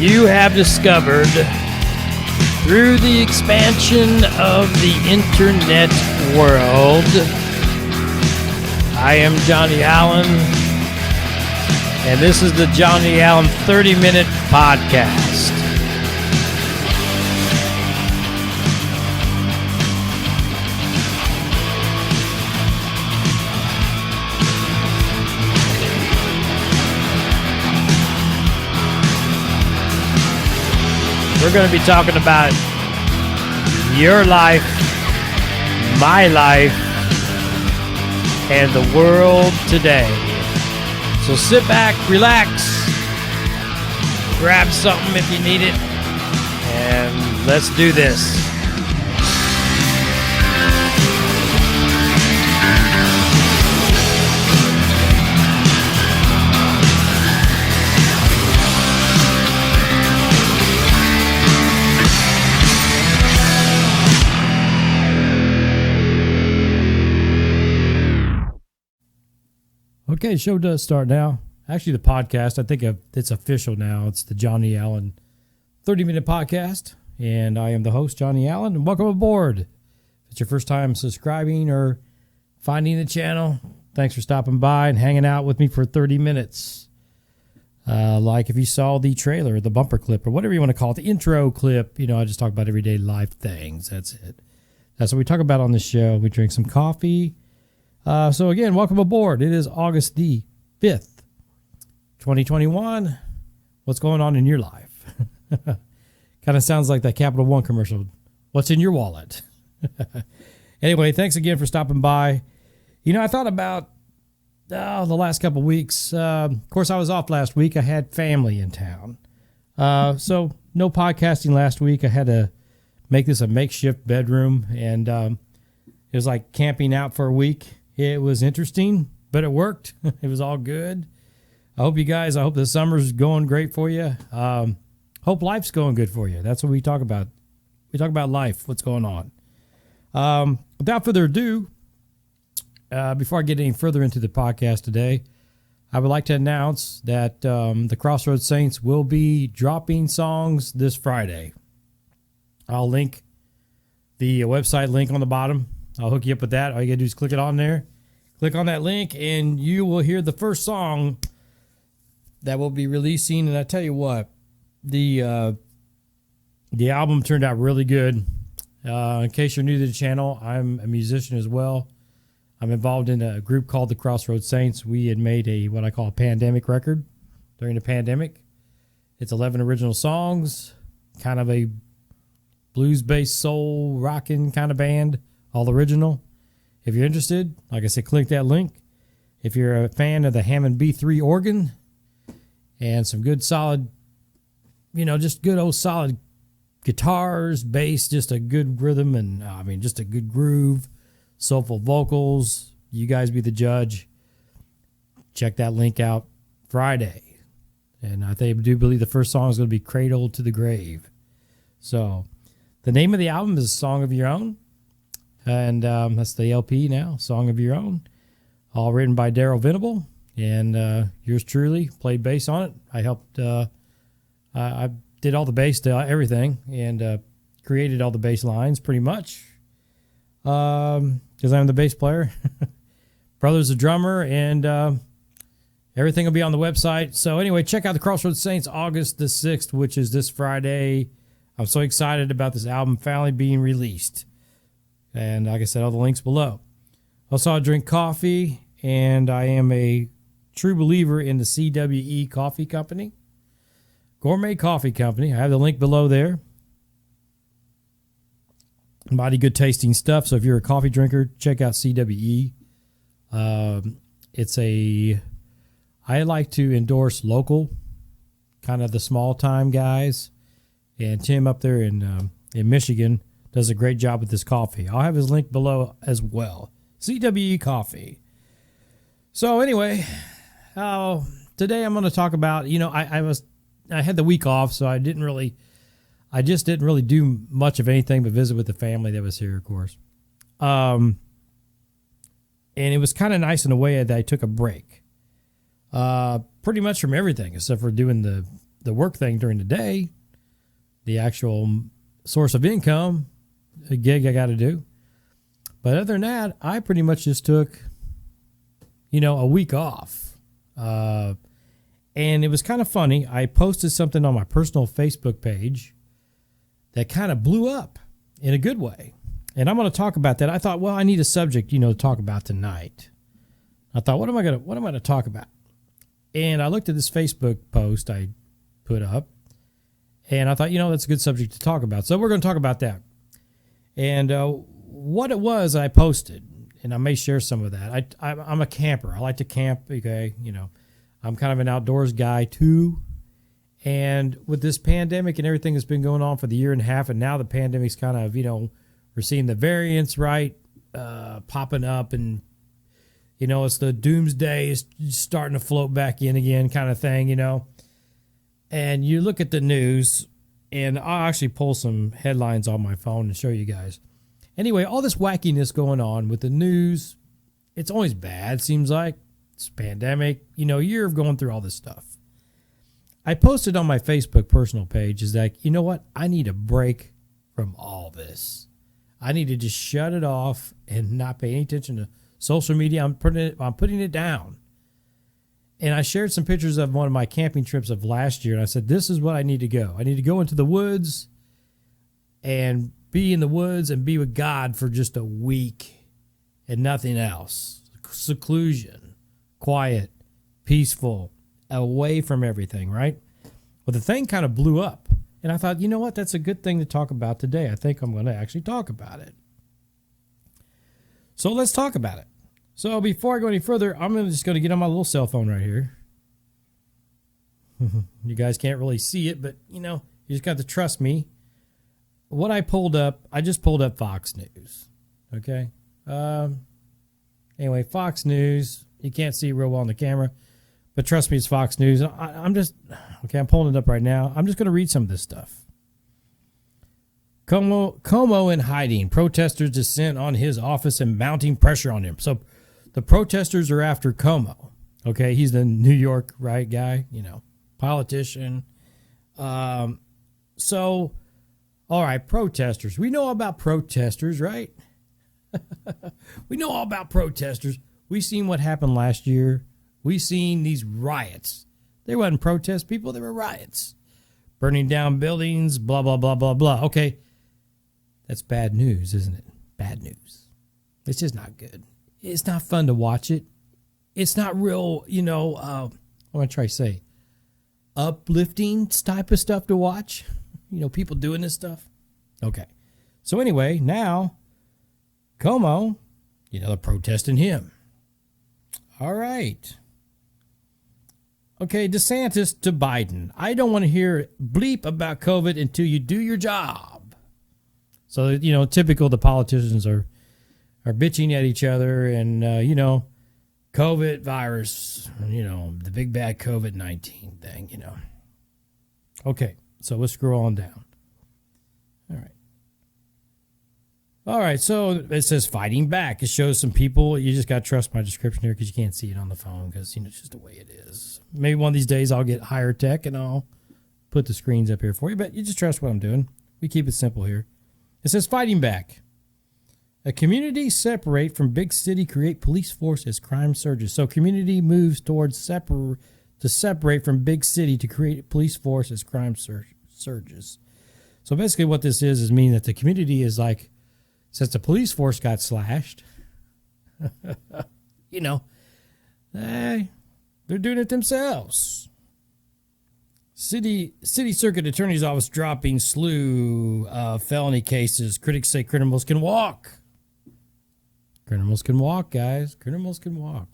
you have discovered through the expansion of the internet world. I am Johnny Allen, and this is the Johnny Allen 30-Minute Podcast. We're going to be talking about your life, my life, and the world today. So sit back, relax, grab something if you need it, and let's do this. Okay, show does start now. Actually, the podcast, I think it's official now. It's the Johnny Allen 30-Minute Podcast, and I am the host, Johnny Allen, and welcome aboard. If it's your first time subscribing or finding the channel, thanks for stopping by and hanging out with me for 30 minutes. Like if you saw the trailer, the bumper clip, or whatever you want to call it, the intro clip, I just talk about everyday life things. That's it. That's what we talk about on this show. We drink some coffee. So again, welcome aboard. It is August the 5th, 2021. What's going on in your life? Kind of sounds like that Capital One commercial. What's in your wallet? Anyway, thanks again for stopping by. I thought about the last couple of weeks. Of course, I was off last week. I had family in town. So no podcasting last week. I had to make this a makeshift bedroom, and it was like camping out for a week. It was interesting, but it worked. It was all good. I hope the summer's going great for you. Hope life's going good for you. That's what we talk about. We talk about life, what's going on. Without further ado, before I get any further into the podcast today, I would like to announce that the Crossroads Saints will be dropping songs this Friday. I'll link the website link on the bottom. I'll hook you up with that. All you got to do is click it on there. Click on that link, and you will hear the first song that we'll be releasing. And I tell you what, the album turned out really good. In case you're new to the channel, I'm a musician as well. I'm involved in a group called the Crossroads Saints. We had made what I call a pandemic record during the pandemic. It's 11 original songs, kind of a blues-based soul rocking kind of band. All original. If you're interested, like I said, click that link. If you're a fan of the Hammond B3 organ and some good solid, just good old solid guitars, bass, just a good rhythm, and just a good groove, soulful vocals, you guys be the judge. Check that link out Friday. And I do believe the first song is going to be Cradle to the Grave. So the name of the album is Song of Your Own. And that's the LP now, Song of Your Own, all written by Daryl Venable, and yours truly played bass on it. I helped, I did all the bass, everything, and created all the bass lines pretty much, because I'm the bass player. Brother's a drummer, and everything will be on the website. So anyway, check out the Crossroads Saints August the 6th, which is this Friday. I'm so excited about this album finally being released. And like I said, all the links below. Also, I drink coffee, and I am a true believer in the CWE Coffee Company. Gourmet Coffee Company. I have the link below there. Mighty good tasting stuff. So if you're a coffee drinker, check out CWE. I like to endorse local, kind of the small time guys. And Tim up there in Michigan does a great job with this coffee. I'll have his link below as well. CWE Coffee. So anyway, today I'm going to talk about, I had the week off, so I just didn't really do much of anything but visit with the family that was here, of course. And it was kind of nice in a way that I took a break. Pretty much from everything, except for doing the the work thing during the day, the actual source of income, a gig I got to do. But other than that, I pretty much just took, a week off. And it was kind of funny. I posted something on my personal Facebook page that kind of blew up in a good way. And I'm going to talk about that. I thought, well, I need a subject, to talk about tonight. I thought, what am I going to talk about? And I looked at this Facebook post I put up, and I thought, that's a good subject to talk about. So we're going to talk about that. And what it was I posted, and I may share some of that. I'm a camper. I like to camp, okay? I'm kind of an outdoors guy too. And with this pandemic and everything that's been going on for the year and a half, and now the pandemic's kind of, we're seeing the variants, right, popping up, and, it's the doomsday is starting to float back in again kind of thing, And you look at the news, and I'll actually pull some headlines on my phone and show you guys. Anyway, all this wackiness going on with the news, it's always bad, seems like. It's a pandemic, year of going through all this stuff. I posted on my Facebook personal page is that, you know what? I need a break from all this. I need to just shut it off and not pay any attention to social media. I'm putting it down. And I shared some pictures of one of my camping trips of last year. And I said, this is what I need to go. I need to go into the woods and be in the woods and be with God for just a week and nothing else. Seclusion, quiet, peaceful, away from everything, right? Well, the thing kind of blew up. And I thought, you know what? That's a good thing to talk about today. I think I'm going to actually talk about it. So let's talk about it. So before I go any further, I'm just going to get on my little cell phone right here. You guys can't really see it, but, you just got to trust me. What I just pulled up Fox News. Okay? Anyway, Fox News. You can't see real well on the camera, but trust me, it's Fox News. I'm pulling it up right now. I'm just going to read some of this stuff. Cuomo in hiding. Protesters descend on his office and mounting pressure on him. So the protesters are after Cuomo. Okay, he's the New York, right, guy, politician. So, all right, protesters. We know about protesters, right? We know all about protesters. We've seen what happened last year. We've seen these riots. They weren't protest people, they were riots. Burning down buildings, blah, blah, blah, blah, blah. Okay, that's bad news, isn't it? Bad news. It's just not good. It's not fun to watch it. It's not real, what am I trying to say? Uplifting type of stuff to watch. People doing this stuff. Okay. So anyway, now, Cuomo, they're protesting him. All right. Okay, DeSantis to Biden. I don't want to hear bleep about COVID until you do your job. So, typical the politicians are bitching at each other and, COVID virus, the big bad COVID-19 thing, Okay, so let's scroll on down. All right, so it says fighting back. It shows some people. You just got to trust my description here because you can't see it on the phone because, it's just the way it is. Maybe one of these days I'll get higher tech and I'll put the screens up here for you, but you just trust what I'm doing. We keep it simple here. It says fighting back. A community separate from big city, create police force as crime surges. So community moves towards separate from big city to create police force as crime surges. So basically what this is meaning that the community is like, since the police force got slashed, they're doing it themselves. City Circuit Attorney's Office dropping slew of felony cases. Critics say criminals can walk. Criminals can walk, guys. Criminals can walk.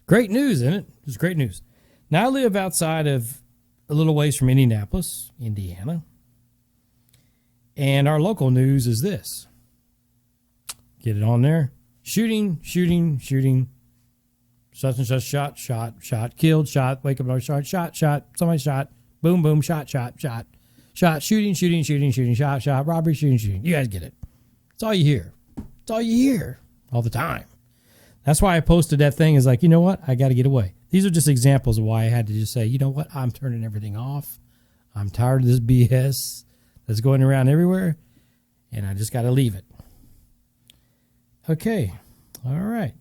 Great news, isn't it? It's great news. Now I live outside of a little ways from Indianapolis, Indiana. And our local news is this. Get it on there. Shooting. Such and such shot, killed, shot, wake up, shot, somebody shot, boom, shot, shooting, shot, robbery, shooting. You guys get it. It's all you hear. It's all you hear all the time. That's why I posted that thing is like, you know what? I got to get away. these are just examples of why I had to just say, you know what, I'm turning everything off. I'm tired of this BS that's going around everywhere, and I just got to leave it. Okay, all right.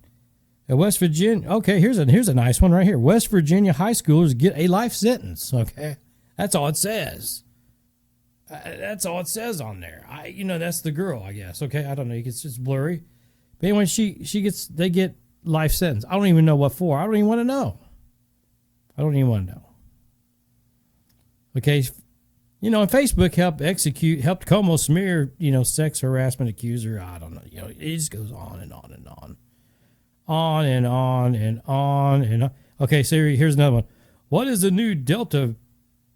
At West Virginia, okay, here's a nice one right here. West Virginia high schoolers get a life sentence. Okay, that's all it says. That's all it says on there. That's the girl, I guess. Okay, I don't know. It's just blurry. But anyway, they get life sentence. I don't even know what for. I don't even want to know. Okay, Facebook helped Como smear, sex harassment accuser. I don't know. It just goes on and on and on. On and on and on and on. Okay, so here's another one. What is the new Delta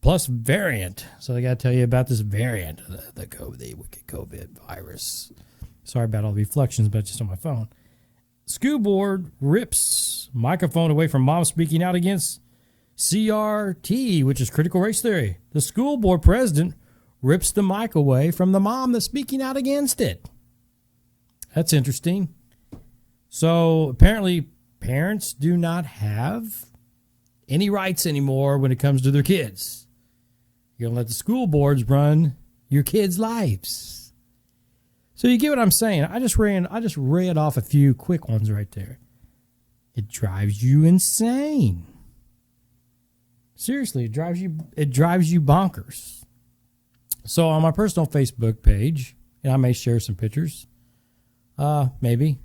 Plus variant? So I got to tell you about this variant of the wicked COVID virus. Sorry about all the reflections, but just on my phone. School board rips microphone away from mom speaking out against CRT, which is critical race theory. The school board president rips the mic away from the mom that's speaking out against it. That's interesting. So apparently parents do not have any rights anymore when it comes to their kids. You're going to let the school boards run your kids' lives. So you get what I'm saying. I just read off a few quick ones right there. It drives you insane. Seriously, it drives you bonkers. So on my personal Facebook page, and I may share some pictures, maybe.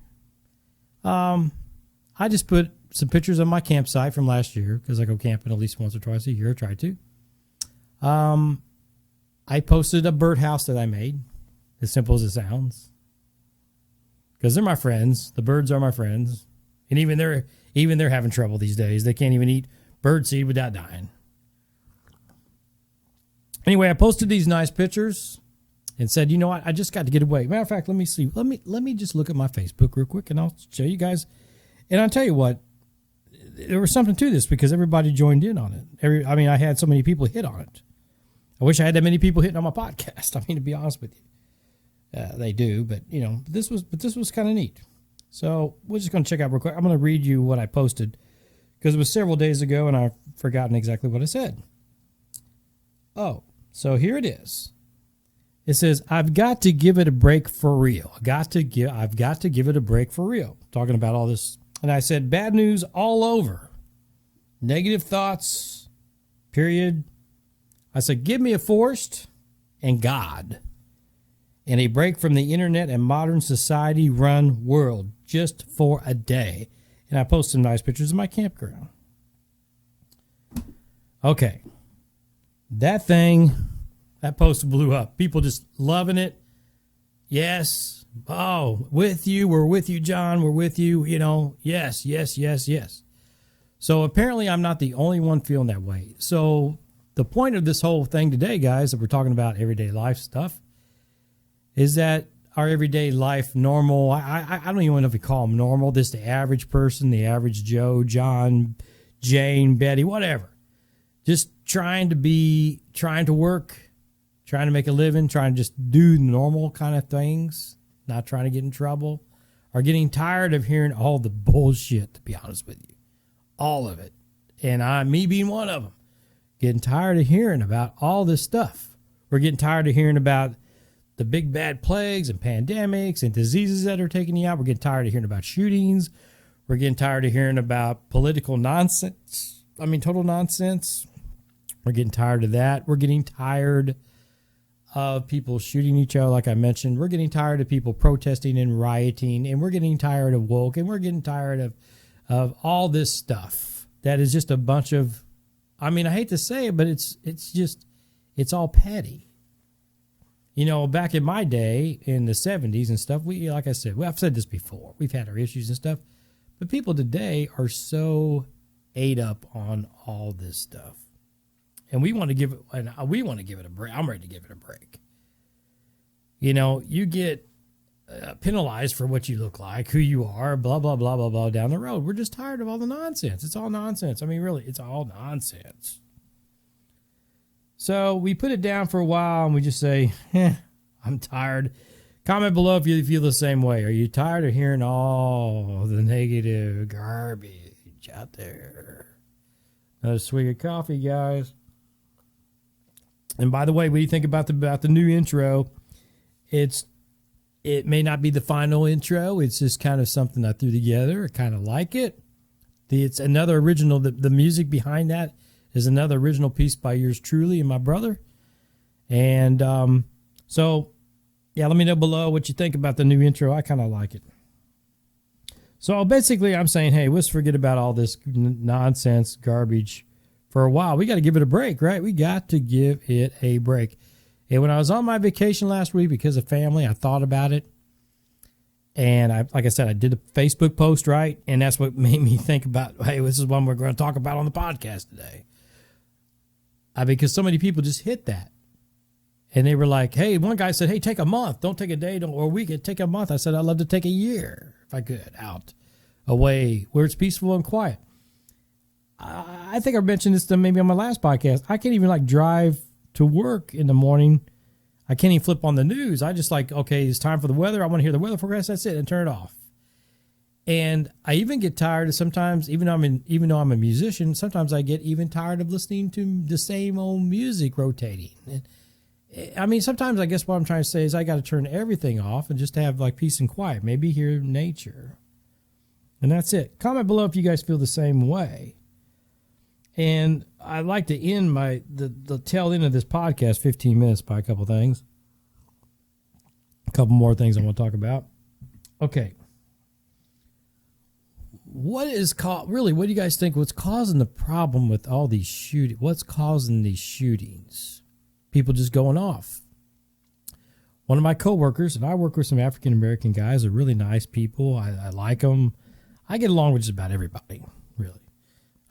I just put some pictures of my campsite from last year because I go camping at least once or twice a year. I try to. I posted a birdhouse that I made, as simple as it sounds, because they're my friends. The birds are my friends, and even they're having trouble these days. They can't even eat bird seed without dying. Anyway, I posted these nice pictures and said, you know what, I just got to get away. Matter of fact, let me see. Let me just look at my Facebook real quick, and I'll show you guys. And I'll tell you what, there was something to this because everybody joined in on it. I had so many people hit on it. I wish I had that many people hitting on my podcast. To be honest with you, they do. But this was kind of neat. So we're just going to check out real quick. I'm going to read you what I posted because it was several days ago, and I've forgotten exactly what I said. Oh, so here it is. It says, I've got to give it a break for real. I've got to give it a break for real. Talking about all this. And I said, bad news all over. Negative thoughts, period. I said, give me a forest and God. And a break from the internet and modern society run world just for a day. And I posted some nice pictures of my campground. Okay. That post blew up. People just loving it. Yes. Oh, with you. We're with you, John. We're with you. Yes, yes, yes, yes. So apparently I'm not the only one feeling that way. So the point of this whole thing today, guys, that we're talking about everyday life stuff, is that our everyday life normal, I don't even know if we call them normal, this the average person, the average Joe, John, Jane, Betty, whatever. Just trying to work, trying to make a living, trying to just do normal kind of things, not trying to get in trouble, are getting tired of hearing all the bullshit, to be honest with you. All of it. And me being one of them. Getting tired of hearing about all this stuff. We're getting tired of hearing about the big bad plagues and pandemics and diseases that are taking you out. We're getting tired of hearing about shootings. We're getting tired of hearing about political nonsense. Total nonsense. We're getting tired of that. We're getting tired of people shooting each other, like I mentioned. We're getting tired of people protesting and rioting, and we're getting tired of woke, and we're getting tired of all this stuff that is just a bunch of, I hate to say it, but it's all petty. Back in my day in the 70s and stuff, like I said, I've said this before, we've had our issues and stuff, but people today are so ate up on all this stuff. And we want to give it a break. I'm ready to give it a break. You get penalized for what you look like, who you are, blah, blah, blah, blah, blah, down the road. We're just tired of all the nonsense. It's all nonsense. Really, it's all nonsense. So we put it down for a while and we just say, I'm tired. Comment below if you feel the same way. Are you tired of hearing all the negative garbage out there? Another swig of coffee, guys. And by the way, what do you think about the new intro? It may not be the final intro. It's just kind of something I threw together. I kind of like it. It's another original. The music behind that is another original piece by yours truly and my brother. And so, yeah, let me know below what you think about the new intro. I kind of like it. So basically, I'm saying, hey, let's forget about all this nonsense garbage for a while. We got to give it a break, right? We got to give it a break. And when I was on my vacation last week because of family, I thought about it. And like I said, I did a Facebook post, right? And that's what made me think about, hey, this is one we're going to talk about on the podcast today. Because so many people just hit that. And they were like, hey, one guy said, hey, take a month. Don't take a day or a week. Take a month. I said, I'd love to take a year if I could, out, away, where it's peaceful and quiet. I think I mentioned this maybe on my last podcast. I can't even drive to work in the morning. I can't even flip on the news. I just okay, it's time for the weather. I want to hear the weather forecast. That's it, and turn it off. And I even get tired of sometimes, even though I'm a musician, sometimes I get even tired of listening to the same old music rotating. And, sometimes I guess what I'm trying to say is I got to turn everything off and just have peace and quiet. Maybe hear nature. And that's it. Comment below if you guys feel the same way. And I'd like to end the tail end of this podcast, 15 minutes, by a couple things. A couple more things I want to talk about. Okay. What do you guys think? What's causing the problem with all these shootings? What's causing these shootings? People just going off. One of my coworkers, and I work with some African-American guys, are really nice people. I like them. I get along with just about everybody, really.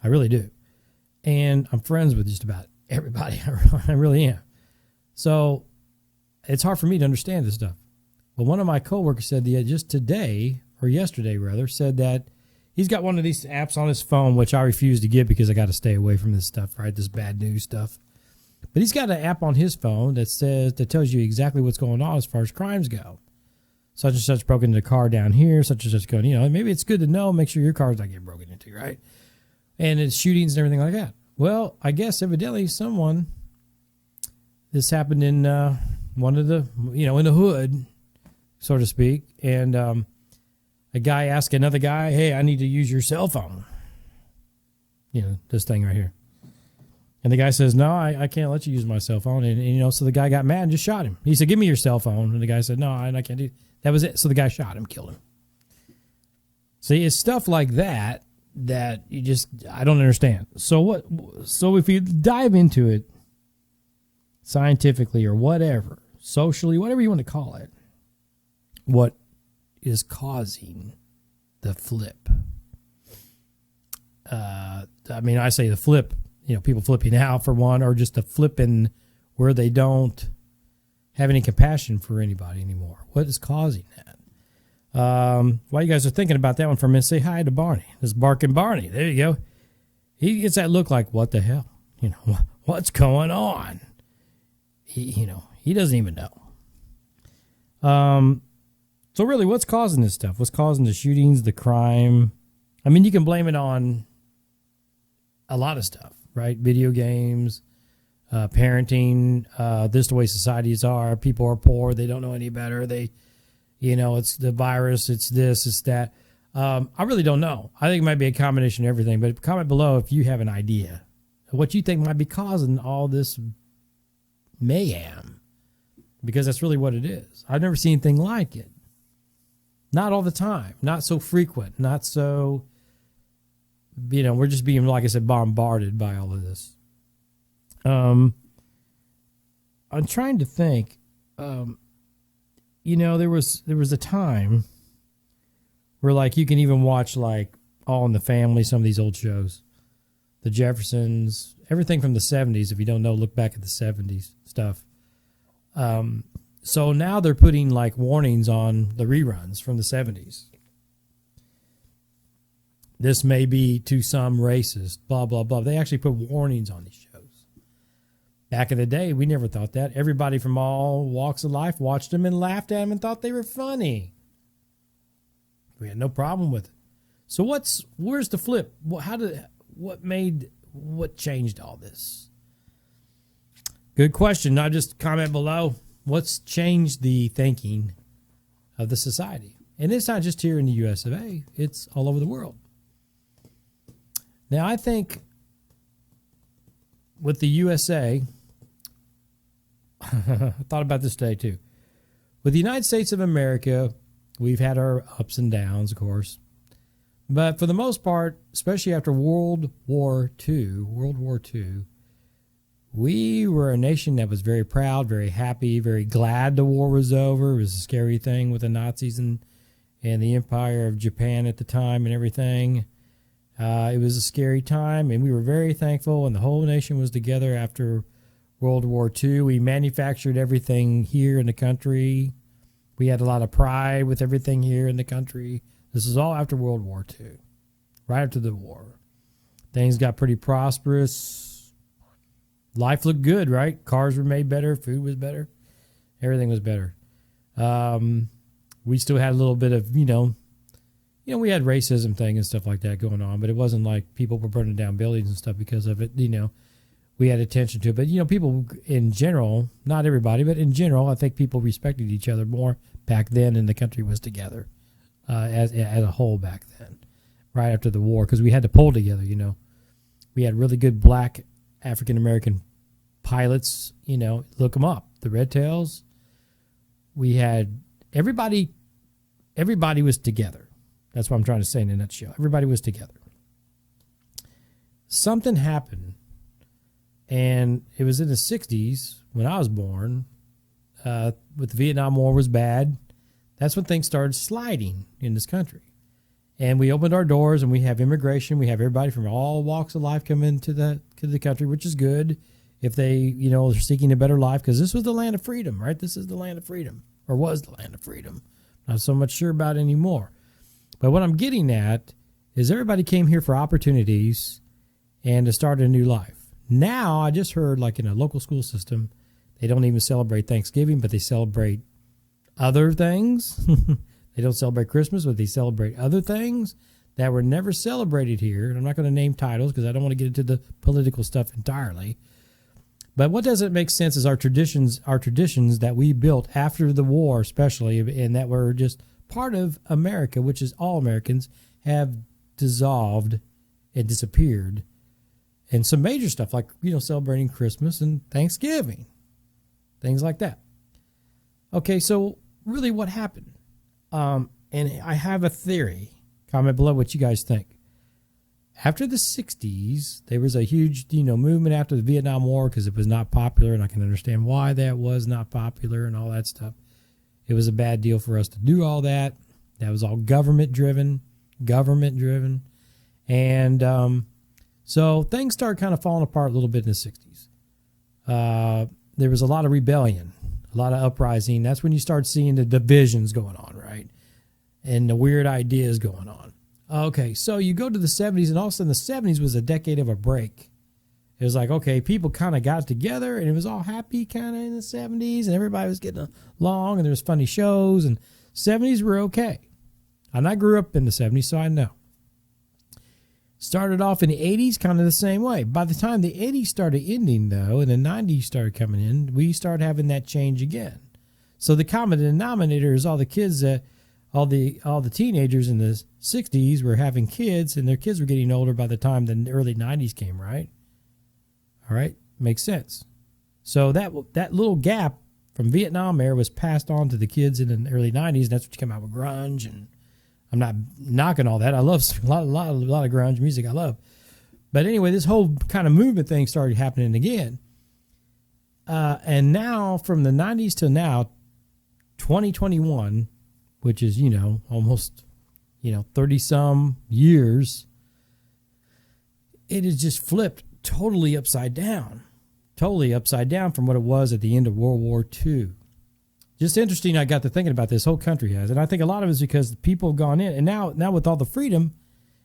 I really do. And I'm friends with just about everybody. I really am. So it's hard for me to understand this stuff. But one of my coworkers said just today, or yesterday rather, said that he's got one of these apps on his phone, which I refuse to get because I got to stay away from this stuff, right? This bad news stuff. But he's got an app on his phone that tells you exactly what's going on as far as crimes go. Such and such broke into the car down here, such and such going, maybe it's good to know, make sure your car's not getting broken into, right? And it's shootings and everything like that. Well, I guess evidently this happened in one of the, in the hood, so to speak. And a guy asked another guy, hey, I need to use your cell phone. This thing right here. And the guy says, no, I can't let you use my cell phone. And so the guy got mad and just shot him. He said, give me your cell phone. And the guy said, no, I can't do it. That was it. So the guy shot him, killed him. See, it's stuff like that I don't understand. So if you dive into it scientifically or whatever, socially, whatever you want to call it, what is causing the flip? I say the flip, people flipping out for one, or just the flipping where they don't have any compassion for anybody anymore. What is causing that? While you guys are thinking about that one for a minute, say hi to Barney. This is Barking Barney. There you go. He gets that look like, what the hell? What's going on? He doesn't even know. So really, what's causing this stuff? What's causing the shootings, the crime? You can blame it on a lot of stuff, right? Video games, parenting, this is the way societies are. People are poor. They don't know any better. It's the virus. It's this, it's that. I really don't know. I think it might be a combination of everything, but comment below if you have an idea of what you think might be causing all this mayhem, because that's really what it is. I've never seen anything like it. Not all the time, not so frequent, not so, we're just being, like I said, bombarded by all of this. I'm trying to think, there was a time where you can even watch All in the Family, some of these old shows, the Jeffersons, everything from the 70s. If you don't know, look back at the 70s stuff. So now they're putting warnings on the reruns from the 70s. This may be to some racist, blah, blah, blah. They actually put warnings on these shows. Back in the day, we never thought that. Everybody from all walks of life watched them and laughed at them and thought they were funny. We had no problem with it. So where's the flip? What What changed all this? Good question. Now just comment below. What's changed the thinking of the society? And it's not just here in the US of A. It's all over the world. Now, I think with the USA, I thought about this today too. With the United States of America, we've had our ups and downs, of course. But for the most part, especially after World War II, we were a nation that was very proud, very happy, very glad the war was over. It was a scary thing with the Nazis and the Empire of Japan at the time and everything. It was a scary time, and we were very thankful, and the whole nation was together after World War II. We manufactured everything here in the country. We had a lot of pride with everything here in the country. This is all after World War II, right after the war. Things got pretty prosperous. Life looked good, right? Cars were made better. Food was better. Everything was better. We still had a little bit of, we had racism thing and stuff like that going on, but it wasn't like people were burning down buildings and stuff because of it. We had attention to it. But, people in general, not everybody, but in general, I think people respected each other more back then, and the country was together as a whole back then, right after the war, because we had to pull together, We had really good black African-American pilots, look them up. The Red Tails. We had everybody was together. That's what I'm trying to say in a nutshell. Everybody was together. Something happened, and it was in the 60s when I was born. With the Vietnam War was bad. That's when things started sliding in this country. And we opened our doors, and we have immigration. We have everybody from all walks of life come into the country, which is good if they, are seeking a better life, because this was the land of freedom, right? This is the land of freedom, or was the land of freedom. Not so much sure about it anymore. But what I'm getting at is everybody came here for opportunities and to start a new life. Now, I just heard, like in a local school system, they don't even celebrate Thanksgiving, but they celebrate other things. They don't celebrate Christmas, but they celebrate other things that were never celebrated here. And I'm not going to name titles because I don't want to get into the political stuff entirely. But what doesn't make sense is our traditions that we built after the war, especially, and that were just part of America, which is all Americans, have dissolved and disappeared. And some major stuff like, celebrating Christmas and Thanksgiving, things like that. Okay, so really what happened? And I have a theory. Comment below what you guys think. After the 60s, there was a huge, movement after the Vietnam War because it was not popular, and I can understand why that was not popular and all that stuff. It was a bad deal for us to do all that. That was all government driven. And so things started kind of falling apart a little bit in the 60s. There was a lot of rebellion, a lot of uprising. That's when you start seeing the divisions going on, right? And the weird ideas going on. Okay, so you go to the 70s, and all of a sudden the 70s was a decade of a break. It was like, okay, people kind of got together, and it was all happy kind of in the 70s, and everybody was getting along, and there was funny shows, and 70s were okay. And I grew up in the 70s, so I know. Started off in the 80s kind of the same way. By the time the 80s started ending, though, and the 90s started coming in, we started having that change again. So the common denominator is all the kids that all the teenagers in the 60s were having kids, and their kids were getting older by the time the early 90s came, right? All right, makes sense. So that little gap from Vietnam era was passed on to the kids in the early 90s, and that's what you come out with grunge. And I'm not knocking all that. I love a lot of grunge music. I love. But anyway, this whole kind of movement thing started happening again. And now from the 90s to now, 2021, which is, almost, 30 some years, it has just flipped totally upside down from what it was at the end of World War II. Just interesting. I got to thinking about this whole country has, and I think a lot of it is because people have gone in, and now with all the freedom,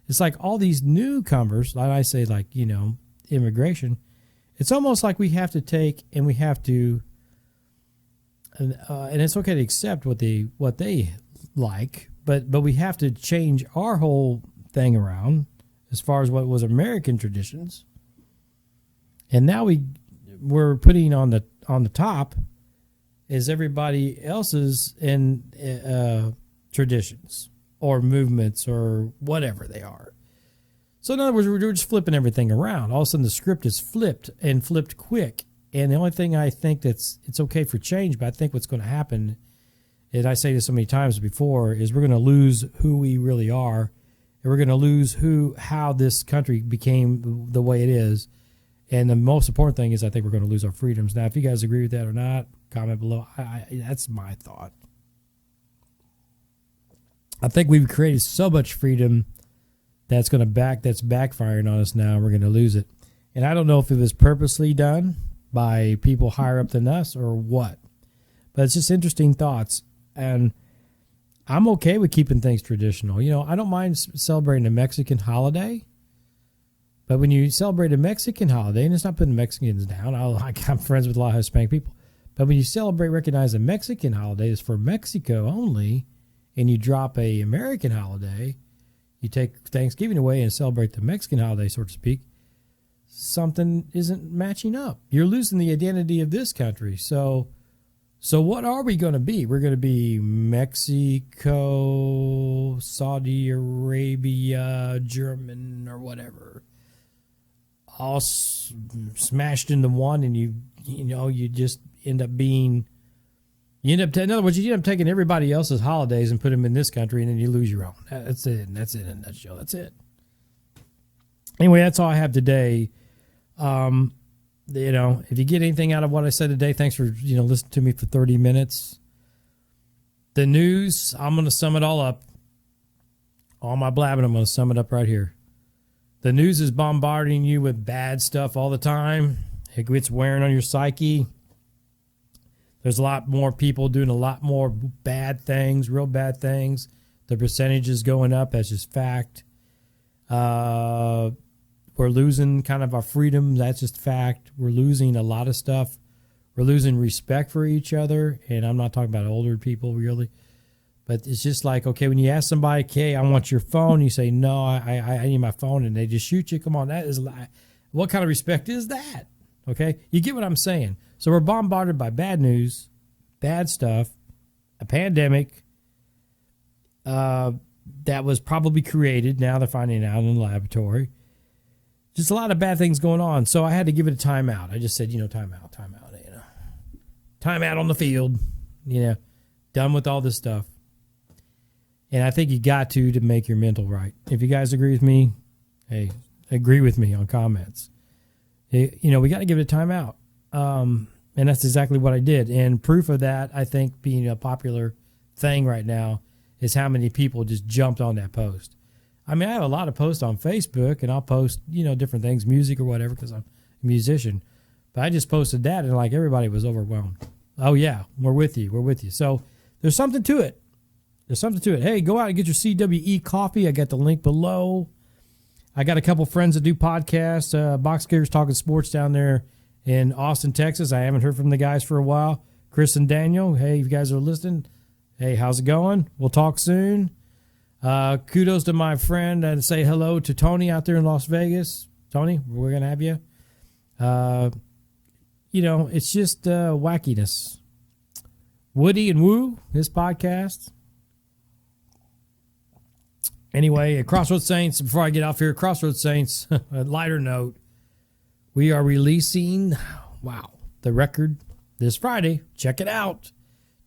it's like all these newcomers, like I say, like, immigration, it's almost like we have to take and we have to, and it's okay to accept what they like, but we have to change our whole thing around as far as what was American traditions. And now we're putting on the top is everybody else's traditions or movements or whatever they are. So in other words, we're just flipping everything around. All of a sudden the script is flipped and flipped quick. And the only thing I think it's okay for change, but I think what's going to happen, and I say this so many times before, is we're going to lose who we really are. And we're going to lose how this country became the way it is. And the most important thing is I think we're going to lose our freedoms. Now, if you guys agree with that or not, comment below. That's my thought. I think we've created so much freedom that's backfiring on us now. We're going to lose it. And I don't know if it was purposely done by people higher up than us or what. But it's just interesting thoughts. And I'm okay with keeping things traditional. You know, I don't mind celebrating a Mexican holiday. But when you celebrate a Mexican holiday, and it's not putting Mexicans down, I'm friends with a lot of Hispanic people. But when you recognize a Mexican holiday is for Mexico only, and you drop a American holiday, you take Thanksgiving away and celebrate the Mexican holiday, so to speak, something isn't matching up. You're losing the identity of this country. So what are we going to be? We're going to be Mexico, Saudi Arabia, German, or whatever, all smashed into one, and you just end up being. In other words, you end up taking everybody else's holidays and put them in this country, and then you lose your own. That's it. That's it in a nutshell. That's it. Anyway, that's all I have today. If you get anything out of what I said today, thanks for listening to me for 30 minutes. The news, I'm going to sum it all up. All my blabbing, I'm going to sum it up right here. The news is bombarding you with bad stuff all the time. It gets wearing on your psyche. There's a lot more people doing a lot more bad things, real bad things. The percentage is going up. That's just fact. We're losing kind of our freedom. That's just fact. We're losing a lot of stuff. We're losing respect for each other. And I'm not talking about older people, really. But it's just like, okay, when you ask somebody, okay, I want your phone, you say, no, I need my phone, and they just shoot you. Come on, that is what kind of respect is that? Okay, you get what I'm saying. So we're bombarded by bad news, bad stuff, a pandemic that was probably created. Now they're finding out in the laboratory. Just a lot of bad things going on. So I had to give it a timeout. I just said, time out. Time out on the field, done with all this stuff. And I think you got to make your mental right. If you guys agree with me, hey, agree with me on comments. We got to give it a time out. And that's exactly what I did. And proof of that, I think, being a popular thing right now is how many people just jumped on that post. I mean, I have a lot of posts on Facebook, and I'll post, different things, music or whatever, because I'm a musician. But I just posted that, and like everybody was overwhelmed. Oh, yeah, we're with you. We're with you. So there's something to it. Hey, go out and get your CWE coffee. I got the link below. I got a couple friends that do podcasts, Box Kickers Talking Sports down there in Austin, Texas. I haven't heard from the guys for a while. Chris and Daniel, hey, if you guys are listening, hey, how's it going? We'll talk soon. Kudos to my friend and say hello to Tony out there in Las Vegas. Tony, we're going to have you. It's just wackiness. Woody and Woo, this podcast. Anyway, at Crossroads Saints, before I get off here, Crossroads Saints, a lighter note, we are releasing, the record this Friday. Check it out.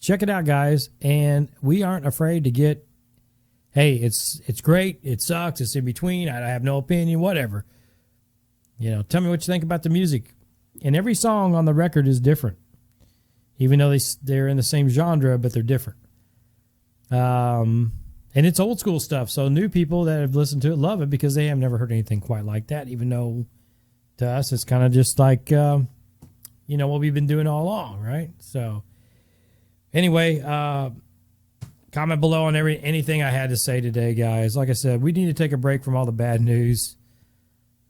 Check it out, guys. And we aren't afraid to get, hey, it's great, it sucks, it's in between, I have no opinion, whatever. Tell me what you think about the music. And every song on the record is different. Even though they're in the same genre, but they're different. And it's old school stuff, so new people that have listened to it love it because they have never heard anything quite like that, even though to us it's kind of just like, what we've been doing all along, right? So anyway, comment below on anything I had to say today, guys. Like I said, we need to take a break from all the bad news.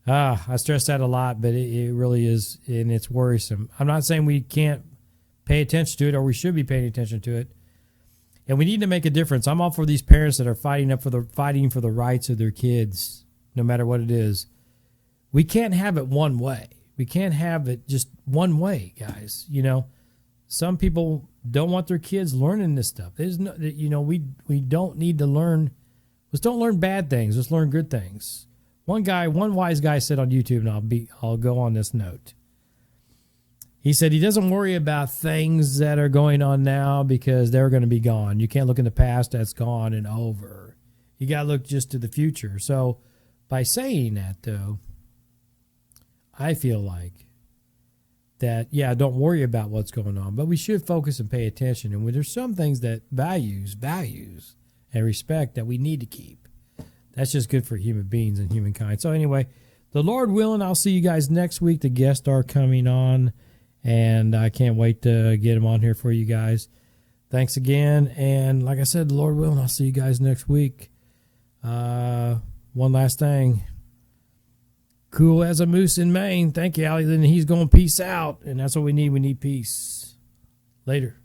I stress that a lot, but it really is, and it's worrisome. I'm not saying we can't pay attention to it or we should be paying attention to it. And we need to make a difference. I'm all for these parents that are fighting for the rights of their kids, no matter what it is. We can't have it one way. We can't have it just one way, guys. You know, some people don't want their kids learning this stuff. There's no, you know, we don't need to learn. Let's don't learn bad things. Let's learn good things. One wise guy said on YouTube, and I'll go on this note. He said he doesn't worry about things that are going on now because they're going to be gone. You can't look in the past, that's gone and over. You got to look just to the future. So by saying that, though, I feel like that, yeah, don't worry about what's going on, but we should focus and pay attention. And when there's some things that values and respect that we need to keep. That's just good for human beings and humankind. So anyway, the Lord willing, I'll see you guys next week. The guests are coming on, and I can't wait to get them on here for you guys. Thanks again. And like I said, the Lord willing, I'll see you guys next week. One last thing. Cool as a moose in Maine. Thank you, Allie. Then he's going peace out. And that's what we need. We need peace. Later.